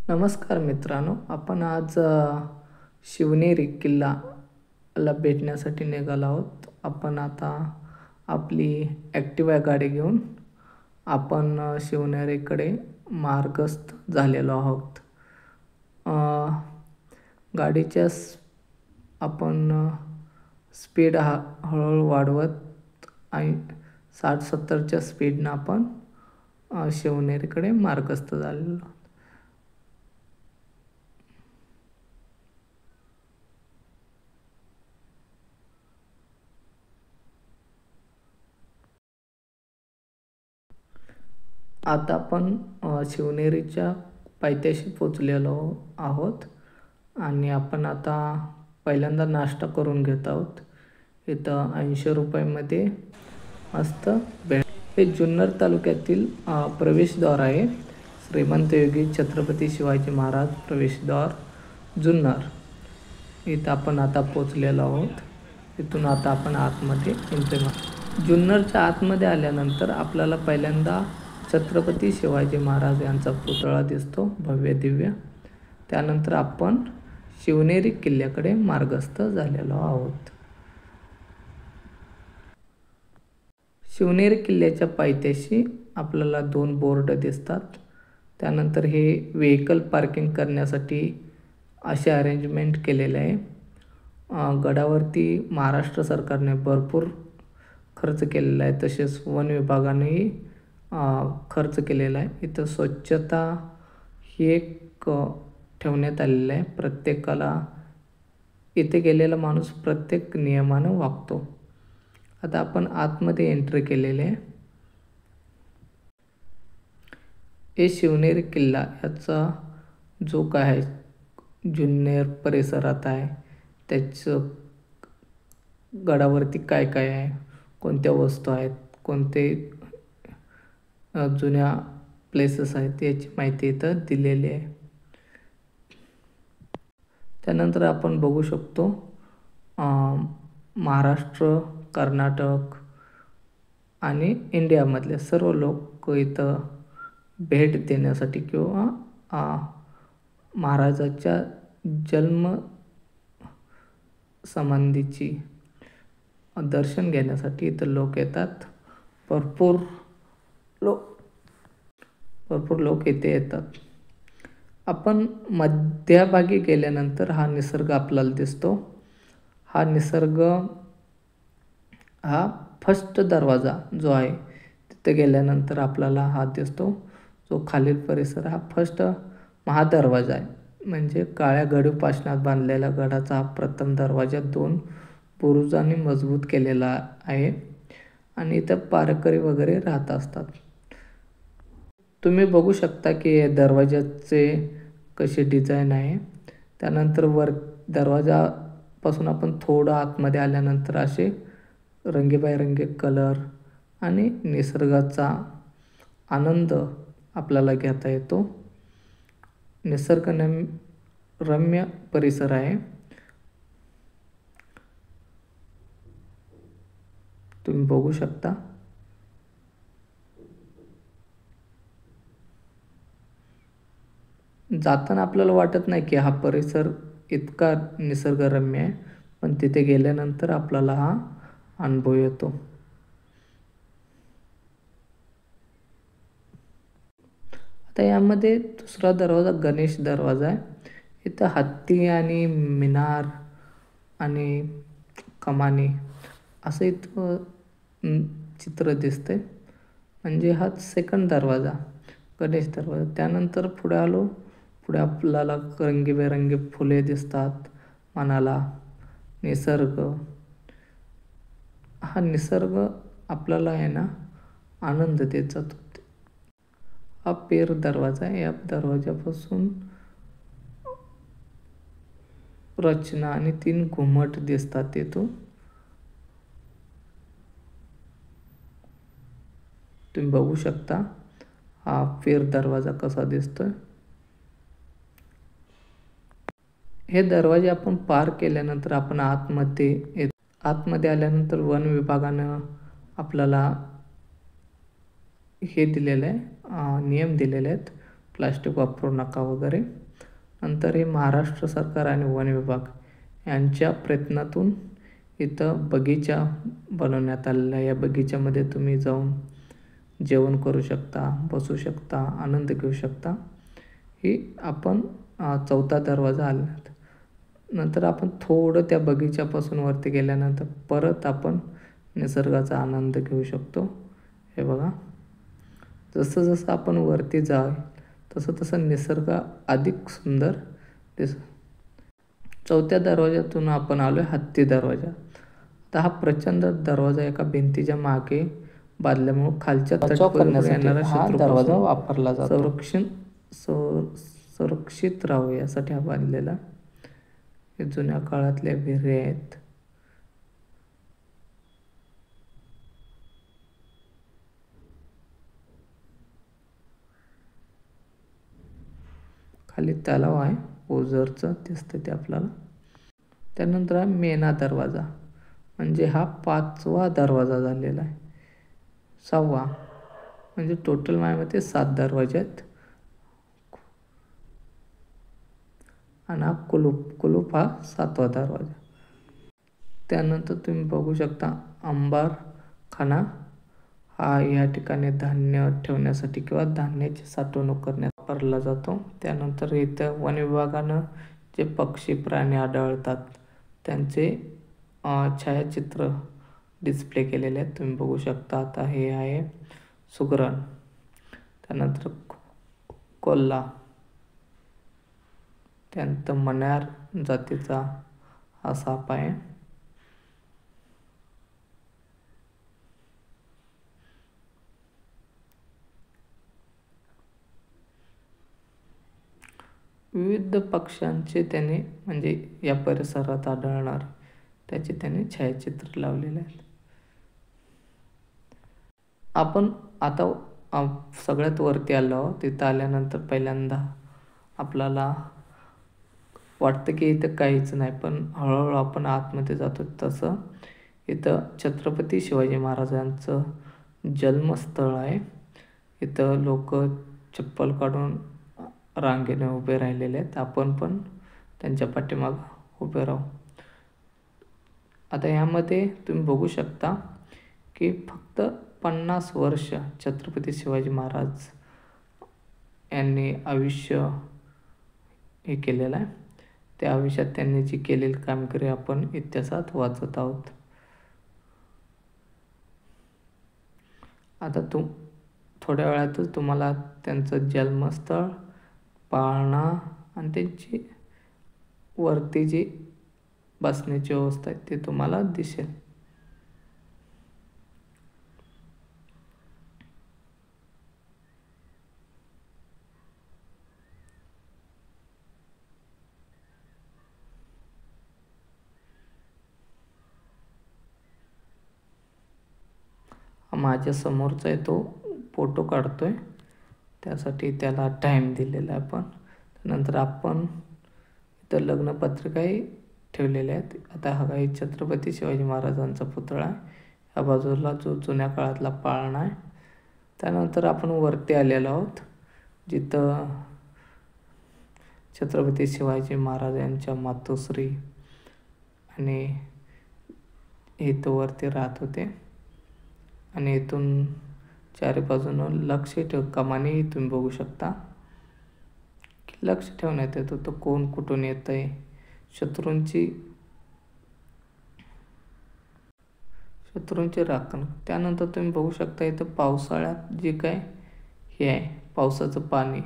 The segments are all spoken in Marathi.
नमस्कार मित्रांनो, आपण आज शिवनेरी किल्लाला भेटण्यासाठी निघालो आहोत. आपण आता आपली ॲक्टिवा गाडी घेऊन आपण शिवनेरीकडे मार्गस्थ झालेलो आहोत. गाडीच्या आपण स्पीड हळूहळू वाढवत आणि 60-70च्या स्पीडनं आपण शिवनेरीकडे मार्गस्थ झालेलो आहोत. आता आपण शिवनेरीच्या पायथ्याशी पोचलेलो आहोत आणि आपण आता पहिल्यांदा नाश्ता करून घेत आहोत. इथं 80 रुपयामध्ये मस्त हे जुन्नर तालुक्यातील प्रवेशद्वार आहे. श्रीमंत योगी छत्रपती शिवाजी महाराज प्रवेशद्वार जुन्नर. इथं आपण आता पोचलेलो आहोत. इथून आता आपण आतमध्ये एंट्री. जुन्नरच्या आतमध्ये आल्यानंतर आपल्याला पहिल्यांदा छत्रपती शिवाजी महाराज यांचा पुतळा दिसतो, भव्य दिव्य. त्यानंतर आपण शिवनेरी किल्ल्याकडे मार्गस्थ झालेलो आहोत. शिवनेरी किल्ल्याच्या पायथ्याशी आपल्याला 2 बोर्ड दिसतात. त्यानंतर हे व्हेकल पार्किंग करण्यासाठी असे अरेंजमेंट केलेले आहे. गडावरती महाराष्ट्र सरकारने भरपूर खर्च केलेला आहे, तसेच वन विभागानेही खर्च केलेला आहे. इथं स्वच्छता ही एक ठेवण्यात आलेलं आहे. प्रत्येकाला इथे गेलेला माणूस प्रत्येक नियमानं वागतो. आता आपण आतमध्ये एंट्री केलेले आहे. हे शिवनेरी किल्ला याचा जो काय आहे जुन्नर परिसरात आहे, त्याचं गडावरती काय काय आहे, कोणत्या वस्तू आहेत, कोणते जुन्या प्लेसेस आहेत याची माहिती इथं दिलेली आहे. त्यानंतर आपण बघू शकतो महाराष्ट्र, कर्नाटक आणि इंडियामधले सर्व लोक इथं भेट देण्यासाठी किंवा महाराजाच्या जन्म संबंधीची दर्शन घेण्यासाठी इथं लोक येतात. भरपूर लोक इथे येतात. आपण मध्यभागी गेल्यानंतर हा निसर्ग आपल्याला दिसतो. हा निसर्ग हा फर्स्ट दरवाजा जो आहे तिथे गेल्यानंतर आपल्याला हा दिसतो. जो खालील परिसर हा फर्स्ट महादरवाजा आहे. म्हणजे काळ्या गडीपाषाणात बांधलेला गडाचा हा प्रथम दरवाजा 2 बुरुजांनी मजबूत केलेला आहे आणि इथं पारकरी वगैरे राहत असतात. तुम्ही बघू शकता की दरवाजाचे कसे डिझाईन आहे. त्यानंतर वर दरवाजापासून आपण थोडं आतमध्ये आल्यानंतर असे रंगीबेरंगी कलर आणि निसर्गाचा आनंद आपल्याला घेता येतो. निसर्गरम्य परिसर आहे. तुम्ही बघू शकता. जाताना आपल्याला वाटत नाही की हा परिसर इतका निसर्गरम्य आहे, पण तिथे गेल्यानंतर आपल्याला हा अनुभव येतो. आता यामध्ये दुसरा दरवाजा गणेश दरवाजा आहे. इथं हत्ती आणि मिनार आणि कमानी असं इथं चित्र दिसतंय. म्हणजे हा सेकंड दरवाजा गणेश दरवाजा. त्यानंतर पुढे आलो. पुढे आपल्याला रंगीबेरंगी फुले दिसतात. मनाला निसर्ग, हा निसर्ग आपल्याला आहे ना आनंद देत जातो. हा पेर दरवाजा आहे. या दरवाजापासून रचना आणि 3 घुमट दिसतात तिथून. तुम्ही बघू शकता हा पेर दरवाजा कसा दिसतोय. हे दरवाजे आपण पार केल्यानंतर आपण आतमध्ये आल्यानंतर वन विभागानं आपल्याला हे दिलेलं आहे, नियम दिलेले आहेत. प्लास्टिक वापरू नका वगैरे. नंतर हे महाराष्ट्र सरकार आणि वन विभाग यांच्या प्रयत्नातून इथं बगीचा बनवण्यात आलेला आहे. या बगीच्यामध्ये तुम्ही जाऊन जेवण करू शकता, बसू शकता, आनंद घेऊ शकता. ही आपण 4था दरवाजा आला. नंतर आपण थोडं त्या बगीच्यापासून वरती गेल्यानंतर परत आपण निसर्गाचा आनंद घेऊ शकतो. हे बघा, जसं जसं आपण वरती जाऊ तसं तसं निसर्ग अधिक सुंदर दिस. 4थ्या दरवाज्यातून आपण आलो आहे हत्ती दरवाजा. आता हा प्रचंड दरवाजा एका भिंतीच्या मागे बांधल्यामुळे खालच्या तटपर्यंत येणारा हा दरवाजा वापरला जातो. सुरक्षित राहू यासाठी हा बांधलेला. हे जुन्या काळातल्या विहिरी आहेत. खाली तलाव आहे ओझरचं, दिसतं ते आपल्याला. त्यानंतर हा मेना दरवाजा, म्हणजे हा 5वा दरवाजा झालेला आहे. 6वा, म्हणजे टोटल माझ्यामध्ये 7 दरवाजे आहेत. आणि हा कुलूप हा 7वा दरवाजा. त्यानंतर तुम्ही बघू शकता अंबारखाना. हा या ठिकाणी धान्य ठेवण्यासाठी किंवा धान्याची साठवणूक करण्यात वापरला जातो. त्यानंतर इथं वन विभागानं जे पक्षी प्राणी आढळतात त्यांचे छायाचित्र डिस्प्ले केलेले आहेत, तुम्ही बघू शकता. आता हे आहे सुगरण. त्यानंतर कोल्हा. त्यानंतर मण्यार जातीचा हा साप आहे. विविध पक्ष्यांचे त्याने, म्हणजे या परिसरात आढळणार त्याचे त्याने छायाचित्र लावलेले आहेत. आपण आता सगळ्यात वरती आलो. तिथं आल्यानंतर पहिल्यांदा आपल्याला वाटतं की इथं काहीच नाही, पण हळूहळू आपण आतमध्ये जातो तसं इथं छत्रपती शिवाजी महाराजांचं जन्मस्थळ आहे. इथं लोक चप्पल काढून रांगेने उभे राहिलेले आहेत. आपण पण त्यांच्या पाठीमागं उभे राहू. आता यामध्ये तुम्ही बघू शकता की फक्त 50 वर्ष छत्रपती शिवाजी महाराज यांनी आयुष्य हे केलेलं आहे. त्या आयुष्यात त्यांनी जी केलेली कामगिरी आपण इतिहासात वाचत आहोत. आता थोड्या वेळातच तुम्हाला त्यांचं जन्मस्थळ, पाळणा आणि त्यांची वरती जी बसण्याची व्यवस्था आहे ते तुम्हाला दिसेल. माझ्या समोरचा आहे तो फोटो काढतोय, त्यासाठी त्याला टाईम दिलेला आहे आपण. नंतर आपण इथं लग्नपत्रिकाही ठेवलेल्या आहेत. आता हा काही छत्रपती शिवाजी महाराजांचा पुतळा आहे. ह्या बाजूला जो जुन्या काळातला पाळणा आहे. त्यानंतर आपण वरती आलेलो आहोत जिथं छत्रपती शिवाजी महाराज यांच्या मातोश्री आणि इथं वरती राहत होते. आणि इथून चारी बाजूनं लक्ष कमानी तुम्ही बघू शकता की लक्ष ठेवण्यात येत होतं कोण कुठून येत आहे. शत्रूंची राखण. त्यानंतर तुम्ही बघू शकता इथं पावसाळ्यात जे काय हे आहे पावसाचं पाणी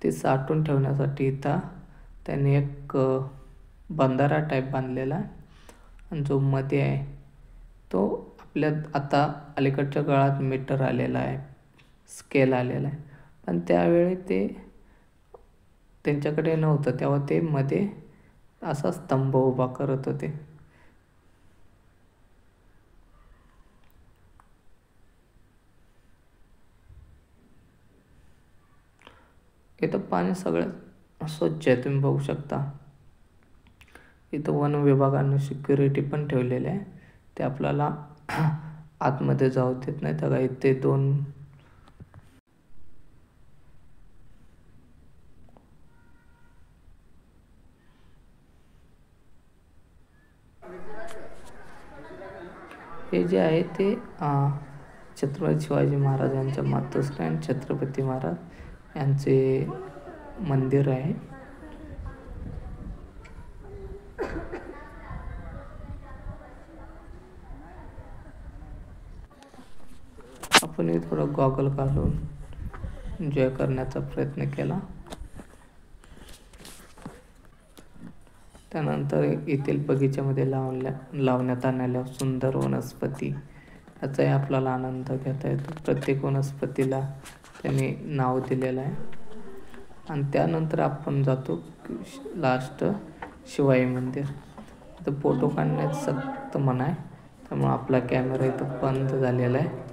ते साठवून ठेवण्यासाठी इथं त्यांनी एक बंधारा टाईप बांधलेला आहे. आणि जो मध्ये आहे तो आपल्या आता अलीकडच्या काळात मीटर आलेला आहे, स्केल आलेला आहे, पण त्यावेळी ते त्यांच्याकडे नव्हतं. तेव्हा ते मध्ये असा स्तंभ उभा करत होते. इथं पाणी सगळं स्वच्छ आहे, तुम्ही बघू शकता. इथं वन विभागानं सिक्युरिटी पण ठेवलेले आहे, ते आपल्याला आतमध्ये जाऊ देत नाही. तर इथे 2 हे जे आहे ते छत्रपती शिवाजी महाराजांच्या मातोश्री आणि छत्रपती महाराज यांचे मंदिर आहे. आपण हे थोडं गॉगल घालून एन्जॉय करण्याचा प्रयत्न केला. त्यानंतर येथील बगीच्यामध्ये लावण्यात आलेल्या सुंदर वनस्पती याचाही आपल्याला आनंद घेता येतो. प्रत्येक वनस्पतीला त्यांनी नाव दिलेलं आहे. आणि त्यानंतर आपण जातो लास्ट शिवाई मंदिर. इथं फोटो काढण्यात सक्त मनाई, त्यामुळे आपला कॅमेरा इथं बंद झालेला आहे.